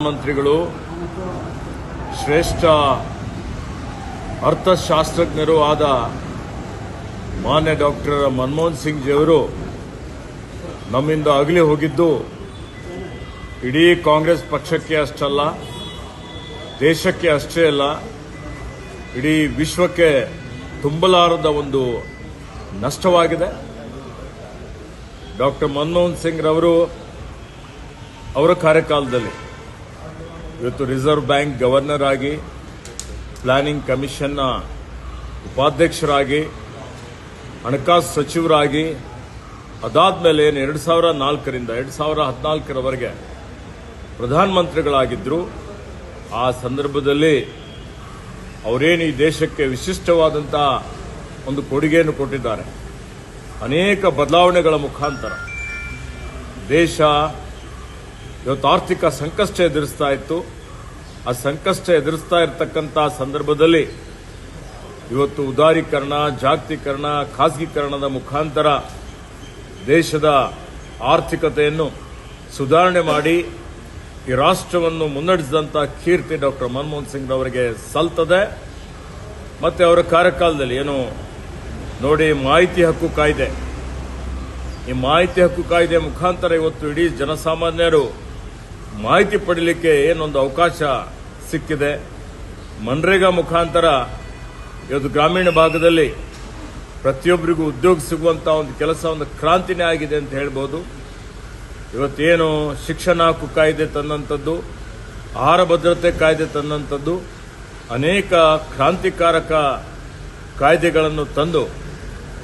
ಮಂತ್ರಿಗಳು ಶ್ರೇಷ್ಠ ಅರ್ಥಶಾಸ್ತ್ರಜ್ಞರು ಆದ ಮಾನ್ಯ ಡಾಕ್ಟರ್ ಮನಮೋಹನ್ ಸಿಂಗ್ ಜಿಯವರು ನಮ್ಮಿಂದ ಅಗಲಿ ಹೋಗಿದ್ದು ಇಡೀ ಕಾಂಗ್ರೆಸ್ ಪಕ್ಷಕ್ಕೆ ಅಷ್ಟಲ್ಲ, ದೇಶಕ್ಕೆ ಅಷ್ಟೇ ಅಲ್ಲ, ಇಡೀ ವಿಶ್ವಕ್ಕೆ ತುಂಬಲಾರದ ಒಂದು ನಷ್ಟವಾಗಿದೆ. ಡಾಕ್ಟರ್ ಮನಮೋಹನ್ ಸಿಂಗ್ ರವರು ಅವರ ಕಾರ್ಯಕಾಲದಲ್ಲಿ ಇವತ್ತು ರಿಸರ್ವ್ ಬ್ಯಾಂಕ್ ಗವರ್ನರ್ ಆಗಿ, ಪ್ಲಾನಿಂಗ್ ಕಮಿಷನ್ನ ಉಪಾಧ್ಯಕ್ಷರಾಗಿ, ಹಣಕಾಸು ಸಚಿವರಾಗಿ, ಅದಾದ್ಮೇಲೆ 2004ರಿಂದ 2014ರವರೆಗೆ ಪ್ರಧಾನಮಂತ್ರಿಗಳಾಗಿದ್ದರು. ಆ ಸಂದರ್ಭದಲ್ಲಿ ಅವರೇನು ಈ ದೇಶಕ್ಕೆ ವಿಶಿಷ್ಟವಾದಂಥ ಒಂದು ಕೊಡುಗೆಯನ್ನು ಕೊಟ್ಟಿದ್ದಾರೆ. ಅನೇಕ ಬದಲಾವಣೆಗಳ ಮುಖಾಂತರ ದೇಶ ಇವತ್ತು ಆರ್ಥಿಕ ಸಂಕಷ್ಟ ಎದುರಿಸ್ತಾ ಇತ್ತು. ಆ ಸಂಕಷ್ಟ ಎದುರಿಸ್ತಾ ಇರತಕ್ಕಂಥ ಸಂದರ್ಭದಲ್ಲಿ ಇವತ್ತು ಉದಾರೀಕರಣ, ಜಾಗತೀಕರಣ, ಖಾಸಗೀಕರಣದ ಮುಖಾಂತರ ದೇಶದ ಆರ್ಥಿಕತೆಯನ್ನು ಸುಧಾರಣೆ ಮಾಡಿ ಈ ರಾಷ್ಟ್ರವನ್ನು ಮುನ್ನಡೆಸಿದಂಥ ಕೀರ್ತಿ ಡಾಕ್ಟರ್ ಮನಮೋಹನ್ ಸಿಂಗ್ ಅವರಿಗೆ ಸಲ್ತದೆ. ಮತ್ತೆ ಅವರ ಕಾರ್ಯಕಾಲದಲ್ಲಿ ಏನು ನೋಡಿ, ಮಾಹಿತಿ ಹಕ್ಕು ಕಾಯ್ದೆ, ಈ ಮಾಹಿತಿ ಹಕ್ಕು ಕಾಯ್ದೆ ಮುಖಾಂತರ ಇವತ್ತು ಇಡೀ ಜನಸಾಮಾನ್ಯರು ಮಾಹಿತಿ ಪಡೀಲಿಕ್ಕೆ ಏನೊಂದು ಅವಕಾಶ ಸಿಕ್ಕಿದೆ. ಮನ್ರೇಗಾ ಮುಖಾಂತರ ಇವತ್ತು ಗ್ರಾಮೀಣ ಭಾಗದಲ್ಲಿ ಪ್ರತಿಯೊಬ್ಬರಿಗೂ ಉದ್ಯೋಗ ಸಿಗುವಂತ ಒಂದು ಕೆಲಸ, ಒಂದು ಕ್ರಾಂತಿನೇ ಆಗಿದೆ ಅಂತ ಹೇಳ್ಬೋದು. ಇವತ್ತೇನು ಶಿಕ್ಷಣ ಹಕ್ಕು ಕಾಯ್ದೆ ತಂದಂಥದ್ದು, ಆಹಾರ ಭದ್ರತೆ ಕಾಯ್ದೆ ತಂದಂಥದ್ದು, ಅನೇಕ ಕ್ರಾಂತಿಕಾರಕ ಕಾಯ್ದೆಗಳನ್ನು ತಂದು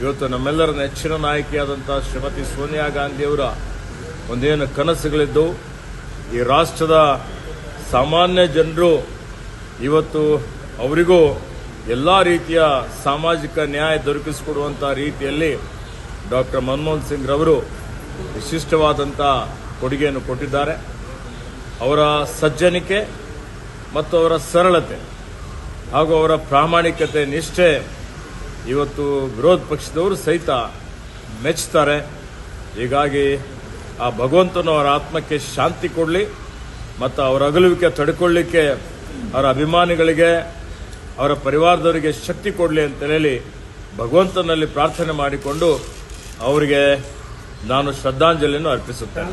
ಇವತ್ತು ನಮ್ಮೆಲ್ಲರ ನೆಚ್ಚಿನ ನಾಯಕಿಯಾದಂಥ ಶ್ರೀಮತಿ ಸೋನಿಯಾ ಗಾಂಧಿಯವರ ಒಂದೇನು ಕನಸುಗಳಿದ್ದು, ಈ ರಾಷ್ಟ್ರದ ಸಾಮಾನ್ಯ ಜನರು ಇವತ್ತು ಅವರಿಗೂ ಎಲ್ಲ ರೀತಿಯ ಸಾಮಾಜಿಕ ನ್ಯಾಯ ದೊರಕಿಸಿಕೊಡುವಂಥ ರೀತಿಯಲ್ಲಿ ಡಾಕ್ಟರ್ ಮನಮೋಹನ್ ಸಿಂಗ್ ರವರು ವಿಶಿಷ್ಟವಾದಂಥ ಕೊಡುಗೆಯನ್ನು ಕೊಟ್ಟಿದ್ದಾರೆ. ಅವರ ಸಜ್ಜನಿಕೆ ಮತ್ತು ಅವರ ಸರಳತೆ ಹಾಗೂ ಅವರ ಪ್ರಾಮಾಣಿಕತೆ, ನಿಷ್ಠೆ ಇವತ್ತು ವಿರೋಧ ಪಕ್ಷದವರು ಸಹಿತ ಮೆಚ್ಚುತ್ತಾರೆ. ಹೀಗಾಗಿ ಆ ಭಗವಂತನು ಅವರ ಆತ್ಮಕ್ಕೆ ಶಾಂತಿ ಕೊಡಲಿ ಮತ್ತು ಅವರ ಅಗಲುವಿಕೆ ತಡೆಕೊಳ್ಳಲಿಕ್ಕೆ ಅವರ ಅಭಿಮಾನಿಗಳಿಗೆ, ಅವರ ಪರಿವಾರದವರಿಗೆ ಶಕ್ತಿ ಕೊಡಲಿ ಅಂತ ಹೇಳಿ ಭಗವಂತನಲ್ಲಿ ಪ್ರಾರ್ಥನೆ ಮಾಡಿಕೊಂಡು ಅವರಿಗೆ ನಾನು ಶ್ರದ್ಧಾಂಜಲಿಯನ್ನು ಅರ್ಪಿಸುತ್ತೇನೆ.